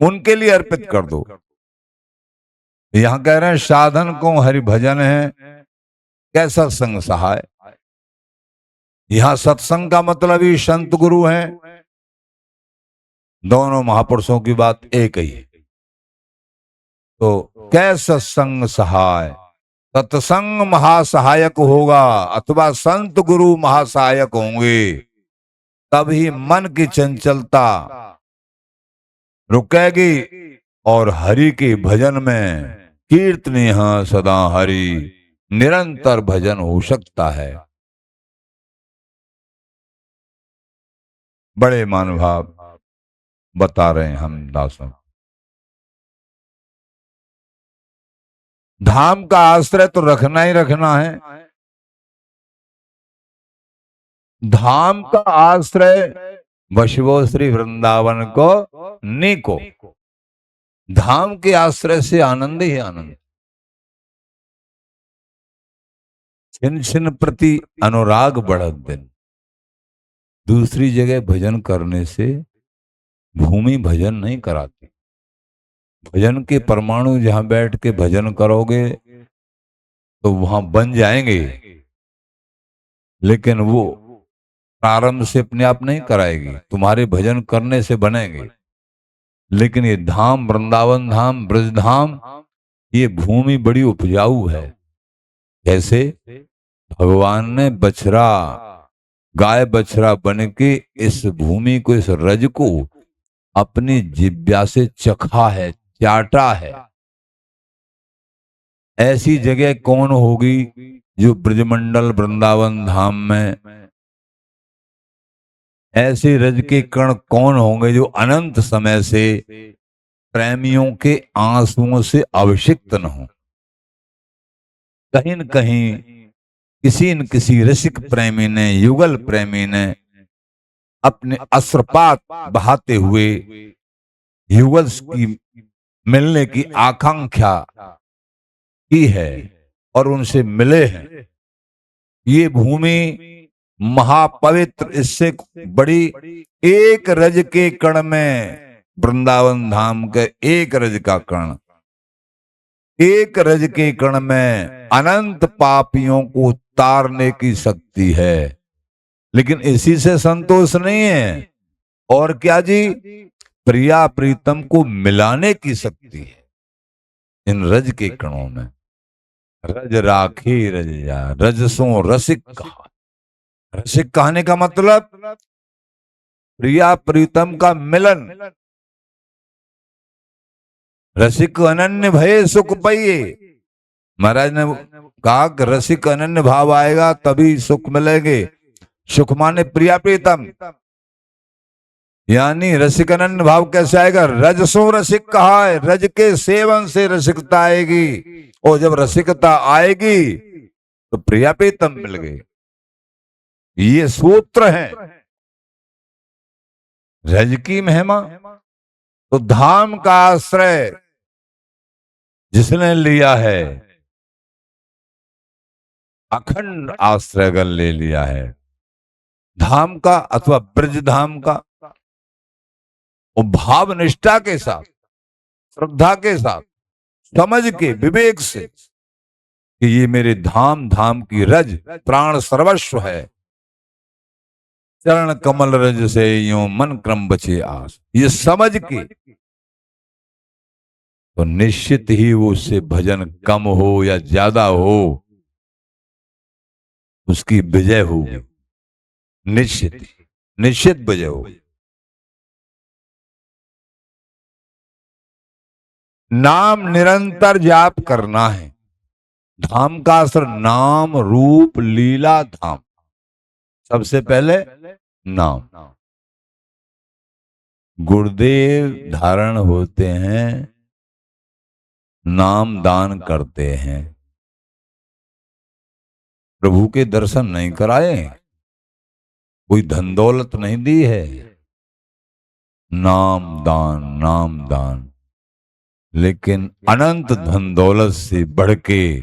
उनके लिए अर्पित कर दो। यहां कह रहे हैं साधन को हरि भजन है, कैसा संग सहाय। यहां सत्संग का मतलब ही संत गुरु हैं। दोनों महापुरुषों की बात एक ही है। तो कैसा संग सहाय, सत्संग महासहायक होगा अथवा संत गुरु महासहायक होंगे, तभी मन की चंचलता रुकेगी और हरि के भजन में कीर्तनीय सदा हरि निरंतर भजन हो सकता है। बड़े महानुभाव बता रहे हैं हम दासों। धाम का आश्रय तो रखना ही रखना है। धाम का आश्रय वशिवो श्री वृंदावन को नीको। धाम के आश्रय से आनंद ही आनंद। छिन छिन प्रति अनुराग बढ़त दिन। दूसरी जगह भजन करने से भूमि भजन नहीं कराती। भजन के परमाणु जहां बैठ के भजन करोगे तो वहां बन जाएंगे, लेकिन वो प्रारंभ से अपने आप नहीं कराएगी, तुम्हारे भजन करने से बनेंगे। लेकिन ये धाम, वृंदावन धाम, ब्रज धाम, ये भूमि बड़ी उपजाऊ है। कैसे? भगवान ने बछड़ा, गाय बछड़ा बन के इस भूमि को, इस रज को अपनी जिब्या से चखा है, चाटा है। ऐसी जगह कौन होगी जो ब्रजमंडल वृंदावन धाम में? ऐसे रज के कण कौन होंगे जो अनंत समय से प्रेमियों के आंसुओं से अभिषिक्त न हो? कहीं न कहीं किसी न किसी रसिक प्रेमी ने, युगल प्रेमी ने अपने अश्रुपात बहाते हुए युगल की मिलने की आकांक्षा की है और उनसे मिले हैं। ये भूमि महापवित्र, इससे बड़ी एक रज के कण में, वृंदावन धाम के एक रज का कण, एक रज के कण में अनंत पापियों को तारने की शक्ति है। लेकिन इसी से संतोष नहीं है, और क्या जी? प्रिया प्रीतम को मिलाने की शक्ति है इन रज के कणों में। रज राखे रज जा, रजसों रसिक कहा। रसिक कहने का मतलब प्रिया प्रीतम का मिलन। रसिक अनन्य भये सुख पाइये। महाराज ने कहा कि रसिक अनन्य भाव आएगा तभी सुख मिलेंगे। सुख माने प्रिया प्रीतम, यानी रसिक अनन्य भाव कैसे आएगा? रजसों रसिक कहा है, रज के सेवन से रसिकता आएगी, और जब रसिकता आएगी तो प्रिया प्रीतम मिल गई। ये सूत्र है। रज की महिमा तो धाम का आश्रय जिसने लिया है, अखंड आश्रय ले लिया है धाम का अथवा ब्रज धाम का, और भाव निष्ठा के साथ, श्रद्धा के साथ, समझ के, विवेक से कि ये मेरे धाम, धाम की रज प्राण सर्वस्व है। चरण कमल रज से यूं मन क्रम बचे आस, ये समझ के तो निश्चित ही वो उससे भजन कम हो या ज्यादा हो, उसकी विजय होगी। निश्चित, निश्चित विजय होगी। नाम निरंतर जाप करना है। धाम का असर नाम रूप लीला धाम। सबसे पहले नाम। गुरुदेव धारण होते हैं, नाम दान करते हैं। प्रभु के दर्शन नहीं कराए, कोई धन दौलत नहीं दी है, नाम दान, नाम दान। लेकिन अनंत धन दौलत से बढ़ के,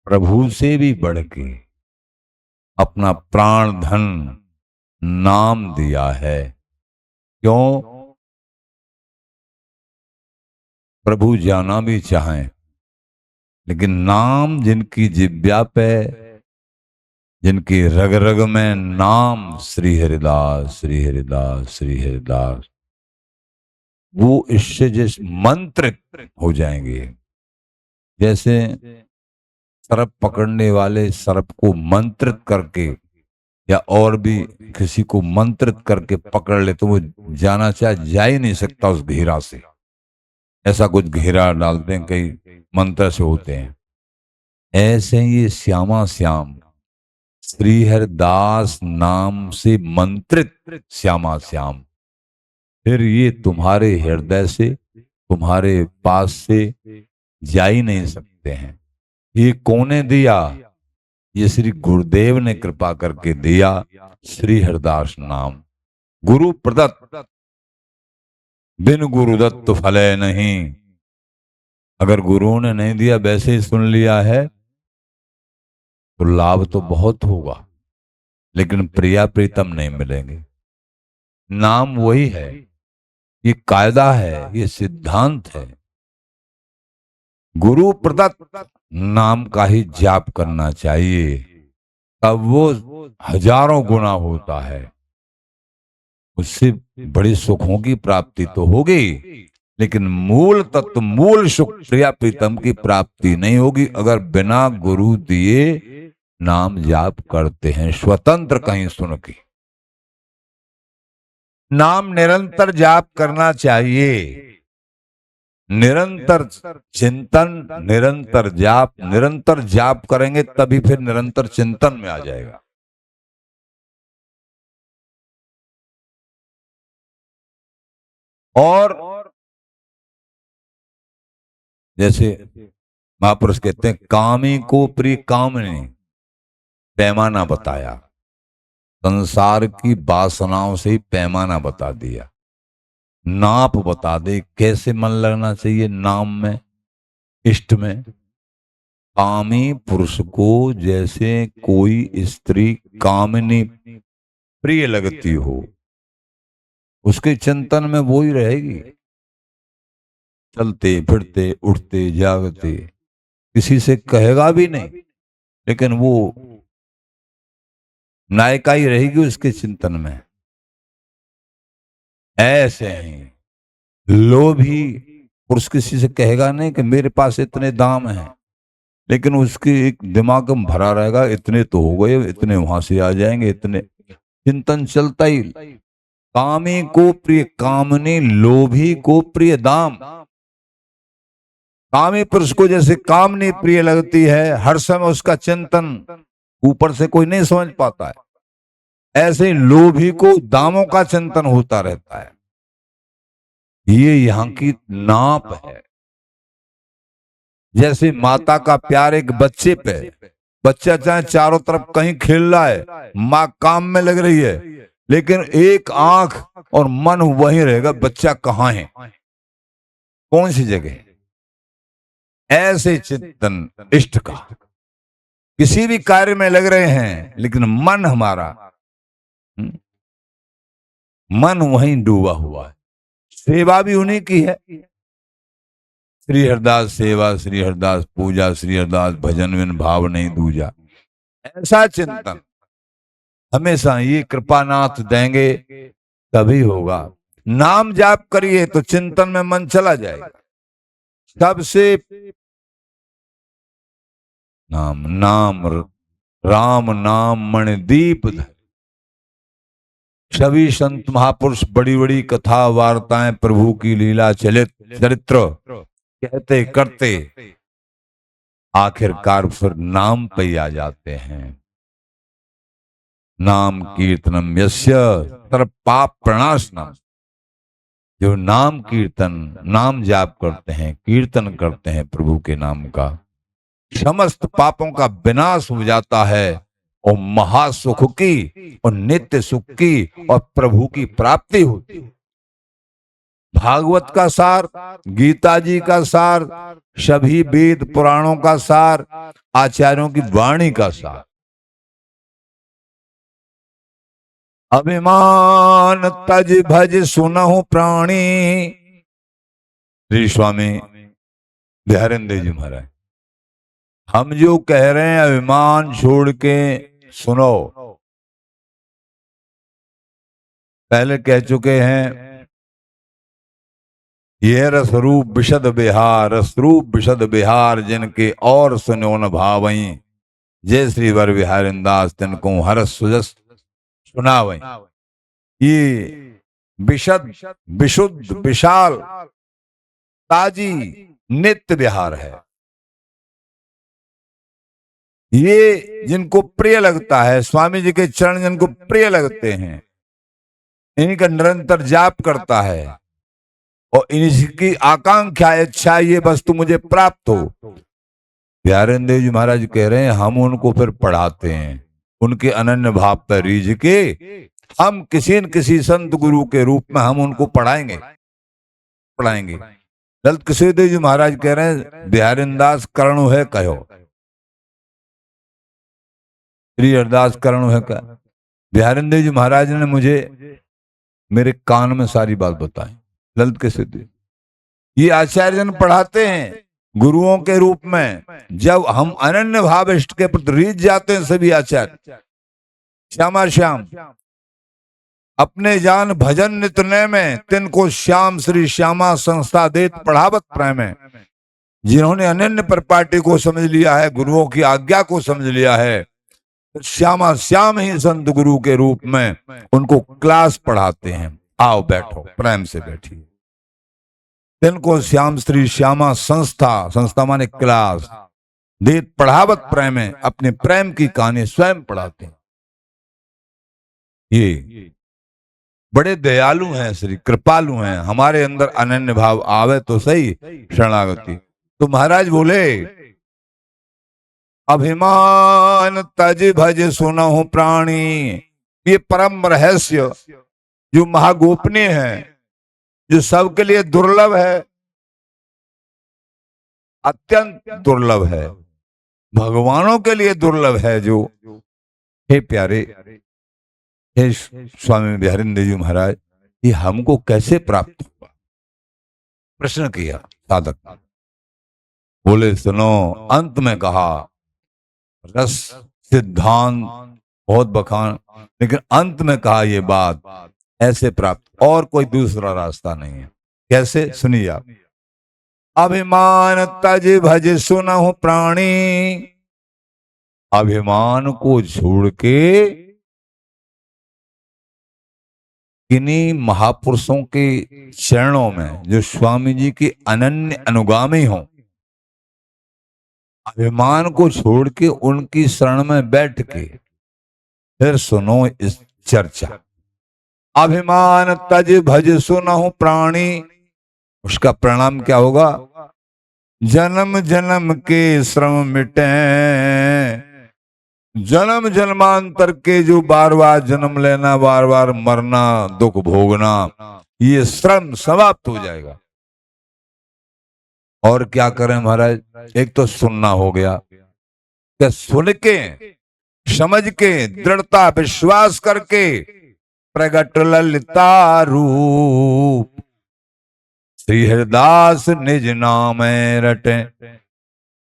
प्रभु से भी बढ़ के अपना प्राण धन नाम दिया है। क्यों? प्रभु जाना भी चाहें, लेकिन नाम जिनकी जिब्या पे, जिनकी रग रग में नाम श्री हरिदास, श्री हरिदास, श्री हरिदास, वो इससे जैसे मंत्रित हो जाएंगे। जैसे सर्प पकड़ने वाले सर्प को मंत्रित करके या और भी किसी को मंत्रित करके पकड़ ले तो वो जाना चाहे जा ही नहीं सकता उस घेरा से। ऐसा कुछ घेरा डालते हैं, कई मंत्र से होते हैं। ऐसे ही ये श्यामा श्याम श्री हरिदास नाम से मंत्रित श्यामा श्याम, फिर ये तुम्हारे हृदय से, तुम्हारे पास से जा ही नहीं सकते हैं। ये कौने दिया? ये श्री गुरुदेव ने कृपा करके दिया। श्री हरिदास नाम गुरु प्रदत्त, बिन गुरुदत्त फले नहीं। अगर गुरुओं ने नहीं दिया, वैसे ही सुन लिया है तो लाभ तो बहुत होगा, लेकिन प्रिया प्रीतम नहीं मिलेंगे। नाम वही है, ये कायदा है, ये सिद्धांत है। गुरु प्रदत्त नाम का ही जाप करना चाहिए, तब वो हजारों गुना होता है। उससे बड़े सुखों की प्राप्ति तो होगी, लेकिन मूल तत्व, मूल सुख प्रिया प्रीतम की प्राप्ति नहीं होगी अगर बिना गुरु दिए नाम जाप करते हैं स्वतंत्र कहीं सुन के। नाम निरंतर जाप करना चाहिए, निरंतर चिंतन, निरंतर जाप करेंगे तभी फिर निरंतर चिंतन में आ जाएगा। और जैसे महापुरुष कहते हैं, कामी को प्रिय कामने पैमाना बताया, संसार की वासनाओं से ही पैमाना बता दिया, नाप बता दे कैसे मन लगना चाहिए नाम में, इष्ट में। कामी पुरुष को जैसे कोई स्त्री कामिनी प्रिय लगती हो, उसके चिंतन में वो ही रहेगी, चलते फिरते उठते जागते, किसी से कहेगा भी नहीं, लेकिन वो नायिका ही रहेगी उसके चिंतन में। ऐसे ही लोभी पुरुष किसी से कहेगा नहीं कि मेरे पास इतने दाम हैं, लेकिन उसके एक दिमाग में भरा रहेगा, इतने तो हो गए, इतने वहां से आ जाएंगे, इतने चिंतन चलता ही। कामी को प्रिय कामनी, लोभी को प्रिय दाम। कामी पुरुष को जैसे कामनी प्रिय लगती है, हर समय उसका चिंतन ऊपर से कोई नहीं समझ पाता है, ऐसे ही लोभी को दामों का चिंतन होता रहता है। ये यहाँ की नाप है। जैसे माता का प्यार एक बच्चे पे, बच्चा चाहे चारों तरफ कहीं खेल रहा है, माँ काम में लग रही है, लेकिन एक आंख और मन वहीं रहेगा, बच्चा कहाँ है, कौन सी जगह। ऐसे चिंतन इष्ट का, किसी भी कार्य में लग रहे हैं लेकिन मन हमारा, मन वहीं डूबा हुआ है। सेवा भी उन्हीं की है, श्री हरदास सेवा, श्री हरदास पूजा, श्री हरदास भजन बिन भाव नहीं दूजा। ऐसा चिंतन हमेशा ये कृपानाथ देंगे तभी होगा। नाम जाप करिए तो चिंतन में मन चला जाएगा। सबसे नाम नाम राम नाम मणिदीप धर। सभी संत महापुरुष बड़ी बड़ी कथा वार्ताएं, प्रभु की लीला चरित्र कहते करते आखिरकार फिर नाम पे ही आ जाते हैं। नाम कीर्तनम यस्य तर पाप प्रणाशनम। जो नाम कीर्तन, नाम जाप करते हैं, कीर्तन करते हैं प्रभु के नाम का, समस्त पापों का विनाश हो जाता है और महासुख की और नित्य सुख की और प्रभु की प्राप्ति होती है। भागवत का सार, गीता जी का सार, सभी वेद पुराणों का सार, आचार्यों की वाणी का सार। अभिमान तज भज सुनहु प्राणी। श्री स्वामी बिहारिंदर जी महाराज, हम जो कह रहे हैं अभिमान छोड़ के सुनो। पहले कह चुके हैं, ये रसरूप विशद बिहार, रसरूप विशद बिहार जिनके और सुनो न भावई। जय श्री वर बिहारिंदास तिनको हरस सुजस सुनावई। ये विशद, विशुद्ध, विशाल, ताजी नित्य बिहार है। ये जिनको प्रिय लगता है, स्वामी जी के चरण जिनको प्रिय लगते हैं, इनका निरंतर जाप करता है और इनकी आकांक्षा, इच्छा, ये वस्तु मुझे प्राप्त हो। प्यारेंद्र जी महाराज कह रहे हैं, हम उनको फिर पढ़ाते हैं, उनके अनन्य भाव पर रीझ के हम किसी न किसी संत गुरु के रूप में हम उनको पढ़ाएंगे। ललित किशोर देव जी महाराज कह रहे हैं, बिहारिंदास करणु है कहो, श्री हरदास करणु है क्या। बिहारिंदर जी महाराज ने मुझे मेरे कान में सारी बात बताई। ललित के सिद्धि ये आचार्य जन पढ़ाते हैं गुरुओं के रूप में। जब हम अनन्य भाव इष्ट के प्रति रीझ जाते हैं सभी आचार्य, श्यामा श्याम अपने जान भजन नितने में तिनको श्याम श्री श्यामा संस्था देत पढ़ावत प्रेम है। जिन्होंने अनन्य परिपाटी को समझ लिया है, गुरुओं की आज्ञा को समझ लिया है, श्यामा श्याम ही संत गुरु के रूप में उनको क्लास पढ़ाते हैं। आओ बैठो, प्रेम से बैठिए। तिनको श्याम श्री श्यामा संस्था, संस्था माने क्लास, देत पढ़ावत प्रेम है, अपने प्रेम की कहानी स्वयं पढ़ाते हैं। ये बड़े दयालु हैं, श्री कृपालु हैं। हमारे अंदर अनन्य भाव आवे तो सही शरणागति। तो महाराज बोले अभिमान तज भज सुनहु प्राणी। ये परम रहस्य जो महागोपनीय है, जो सबके लिए दुर्लभ है, अत्यंत दुर्लभ है, भगवानों के लिए दुर्लभ है। जो हे प्यारे, हे स्वामी बिहारिंदर जी महाराज, ये हमको कैसे प्राप्त हुआ? प्रश्न किया साधक। बोले सुनो, अंत में कहा रस सिद्धांत बहुत बखान, लेकिन अंत में कहा ये बात ऐसे प्राप्त, और कोई दूसरा रास्ता नहीं है। कैसे? सुनिए आप। अभिमान तज भज सुनहु प्राणी। अभिमान को छोड़ के किन्हीं महापुरुषों के चरणों में, जो स्वामी जी के अनन्य अनुगामी हों, अभिमान को छोड़ के उनकी शरण में बैठ के फिर सुनो इस चर्चा। अभिमान तज भज सुनहु प्राणी। उसका परिणाम क्या होगा? जन्म जन्म के श्रम मिटे। जन्म जन्मांतर के जो बार बार जन्म लेना, बार बार मरना, दुख भोगना, ये श्रम समाप्त हो जाएगा। और क्या करें महाराज? एक तो सुनना हो गया, क्या सुन के समझ के दृढ़ता विश्वास करके प्रगट ललिता रूप श्री हरिदास निज नाम रटे।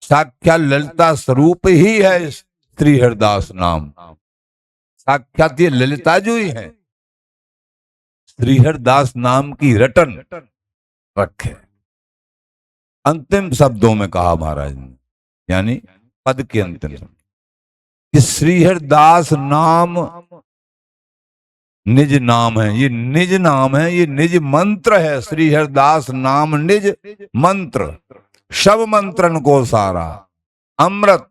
साक्षात ललिता स्वरूप ही है श्री हरिदास नाम। साक्षात ये ललिता जो ही है, श्री हरिदास नाम की रटन रखे। अंतिम शब्दों में कहा महाराज ने, यानी पद के अंतिम कि श्री हरिदास नाम निज नाम है। ये निज नाम है, ये निज मंत्र है। श्री हरिदास नाम निज मंत्र, सब मंत्रन को सारा अमृत,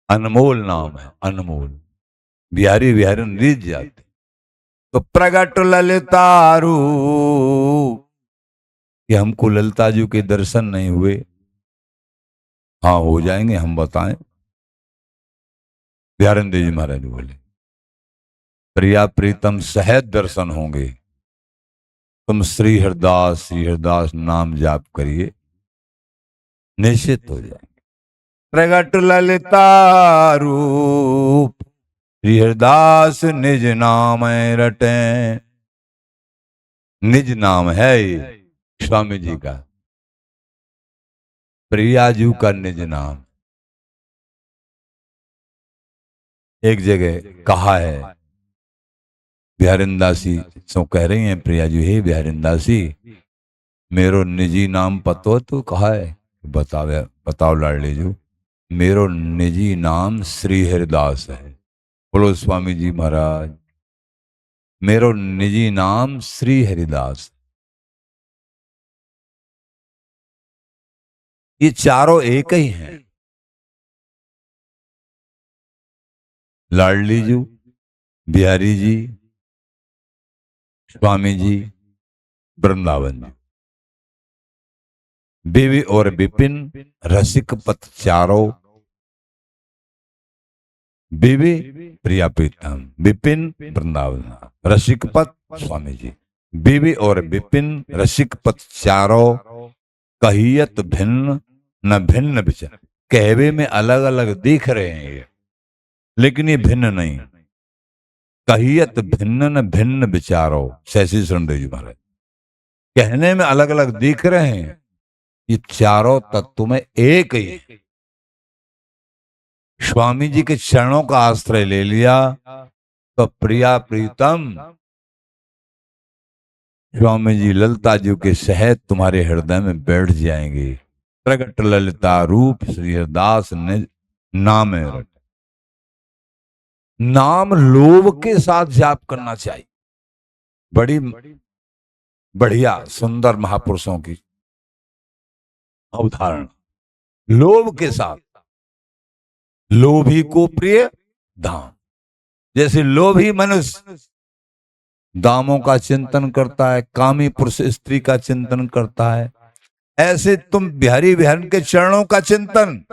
अनमोल नाम है, अनमोल। बिहारी बिहारी रीझ जाते। तो प्रगट ललिता रूप, कि हमको ललिता जी के दर्शन नहीं हुए। हाँ, हो जाएंगे, हम बताएं। बिहारिंदर जी महाराज बोले प्रिया प्रीतम सहज दर्शन होंगे। तुम श्री हरिदास नाम जाप करिए, निश्चित हो जाएंगे। प्रगट ललिता रूप श्री हरिदास निज नाम रटे। निज नाम है ये स्वामी जी का, प्रियाजू का निज नाम। एक जगह कहा है, बिहारिंदासी सो कह रही हैं प्रियाजू, हे बिहारिंदासी मेरो निजी नाम पतो? तो कहा है, बताओ लाडली जू। मेरो निजी नाम श्री हरिदास है। बोलो स्वामी जी महाराज, मेरो निजी नाम श्री हरिदास। ये चारों एक ही हैं। लाडली जी, बिहारी जी, स्वामी जी, वृंदावन जी। बेबी और विपिन रसिक पथ चारों। बेबी प्रिया प्रीतम, विपिन वृंदावन, रसिक पथ स्वामी जी। बेबी और विपिन रसिक पथ चारों, कहियत भिन्न न भिन्न विचार। कहवे में अलग अलग दिख रहे हैं ये, लेकिन ये भिन्न नहीं। कहियत भिन्न भिन्न विचारो, शशि शृंदेव जी महाराज कहने में अलग अलग दिख रहे हैं, ये चारों तत्व में एक ही है। स्वामी जी के चरणों का आश्रय ले लिया तो प्रिया प्रीतम स्वामी जी ललिता जी के सहित तुम्हारे हृदय में बैठ जाएंगे। प्रगट ललिता रूप श्री हरदास ने नाम रट। नाम लोभ के साथ जाप करना चाहिए। बड़ी बढ़िया सुंदर महापुरुषों की अवधारणा। लोभ के साथ, लोभी को प्रिय धाम। जैसे लोभी मनुष्य दामों का चिंतन करता है, कामी पुरुष स्त्री का चिंतन करता है, ऐसे तुम बिहारी बिहारन के चरणों का चिंतन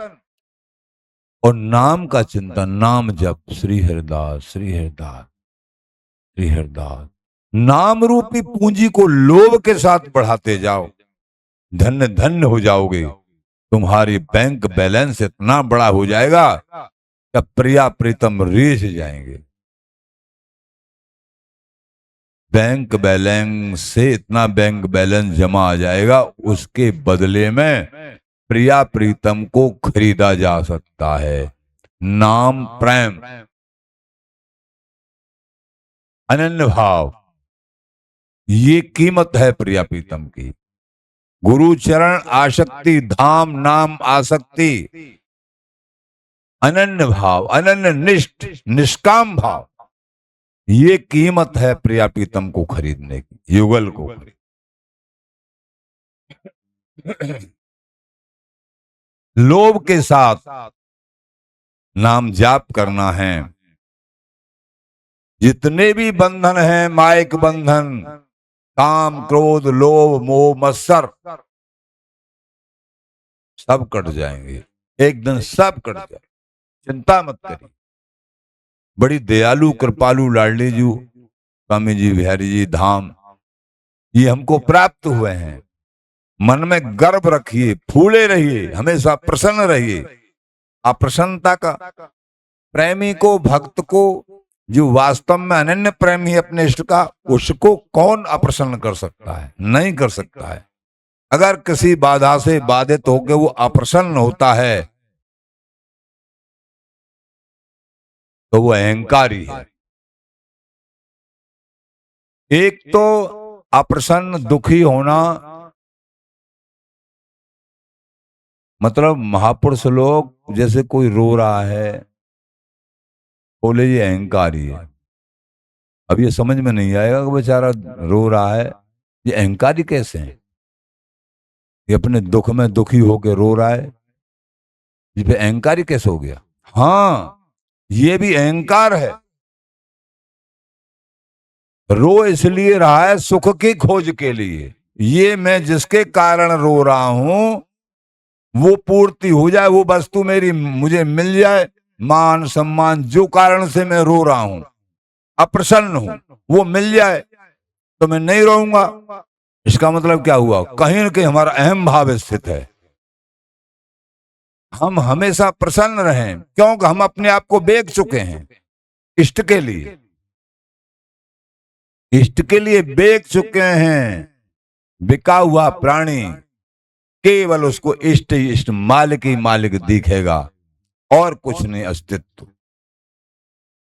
और नाम का चिंतन, नाम जप, श्री हरिदास श्री हरिदास श्री हरिदास। नाम रूपी पूंजी को लोभ के साथ बढ़ाते जाओ, धन्य धन्य हो जाओगे। तुम्हारी बैंक बैलेंस इतना बड़ा हो जाएगा कि प्रिया प्रीतम रीझ जाएंगे। बैंक बैलेंस से इतना बैंक बैलेंस जमा आ जाएगा, उसके बदले में प्रिया प्रीतम को खरीदा जा सकता है। नाम प्रेम, अनन्य भाव, ये कीमत है प्रिया प्रीतम की। गुरु चरण आसक्ति, धाम नाम आसक्ति, अनन्य भाव, अनन्य निष्ठ, निष्काम भाव, ये कीमत है प्रिया प्रीतम को खरीदने की, युगल को। लोभ के साथ नाम जाप करना है। जितने भी बंधन हैं, मायक बंधन, काम क्रोध लोभ मोह मत्सर, सब कट जाएंगे एक दिन, सब कट जाएंगे। चिंता मत करिए। बड़ी दयालु कृपालु लाडली जी स्वामी जी बिहारी जी धाम ये हमको प्राप्त हुए हैं। मन में गर्व रखिए, फूले रहिए, हमेशा प्रसन्न रहिए। अप्रसन्नता का प्रेमी को, भक्त को, जो वास्तव में अनन्य प्रेमी है अपने इष्ट का, उसको कौन अप्रसन्न कर सकता है? नहीं कर सकता है। अगर किसी बाधा से बाधित होकर वो अप्रसन्न होता है तो वो अहंकारी है। एक तो अप्रसन्न दुखी होना, मतलब महापुरुष लोग जैसे कोई रो रहा है, बोले ये अहंकारी है। अब ये समझ में नहीं आएगा कि बेचारा रो रहा है, ये अहंकारी कैसे है? ये अपने दुख में दुखी होकर रो रहा है, ये पे अहंकारी कैसे हो गया? हाँ, ये भी अहंकार है। रो इसलिए रहा है सुख की खोज के लिए। ये मैं जिसके कारण रो रहा हूं वो पूर्ति हो जाए, वो वस्तु मेरी मुझे मिल जाए, मान सम्मान, जो कारण से मैं रो रहा हूं, अप्रसन्न हूं, वो मिल जाए तो मैं नहीं रोऊंगा। इसका मतलब क्या हुआ? कहीं न कहीं हमारा अहम भाव स्थित है। हम हमेशा प्रसन्न रहें, क्योंकि हम अपने आप को बेच चुके हैं इष्ट के लिए। इष्ट के लिए बेच चुके हैं। बिका हुआ प्राणी केवल उसको इष्ट इष्ट मालिक ही मालिक दिखेगा और कुछ नहीं अस्तित्व।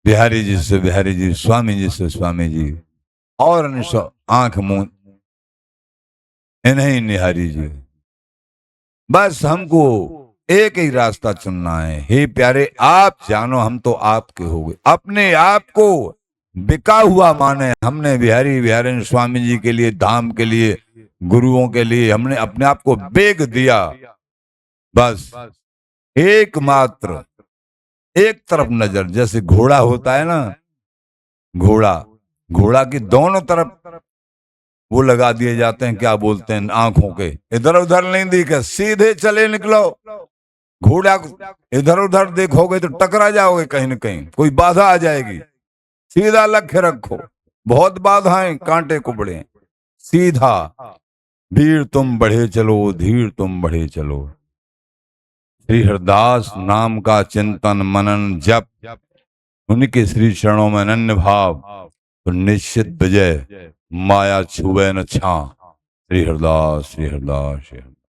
बिहारी जी से बिहारी जी, स्वामी जी से स्वामी जी, और आंख मुंह इन्हीं निहारी जी। बस हमको एक ही रास्ता चुनना है। हे प्यारे, आप जानो हम तो आपके हो गए। अपने आप को बिका हुआ माने हमने बिहारी बिहारी स्वामी जी के लिए, धाम के लिए, गुरुओं के लिए हमने अपने आप को बेच दिया। बस एकमात्र एक तरफ नजर, जैसे घोड़ा होता है ना, घोड़ा की दोनों तरफ वो लगा दिए जाते हैं, क्या बोलते हैं, आंखों के, इधर उधर नहीं दिखे, सीधे चले निकलो। घोड़ा इधर उधर देखोगे तो टकरा जाओगे, कहीं न कहीं कोई बाधा आ जाएगी। सीधा लक्ष्य रखो। बहुत बाधाएं, कांटे कुबड़े, सीधा। धीर तुम बढ़े चलो, धीर तुम बढ़े चलो। श्री हरदास नाम का चिंतन मनन जप उन्हीं के श्री चरणों में अनन्य भाव तो निश्चित विजय माया छुए न छा। श्री हरदास श्री हरदास श्री हरदास।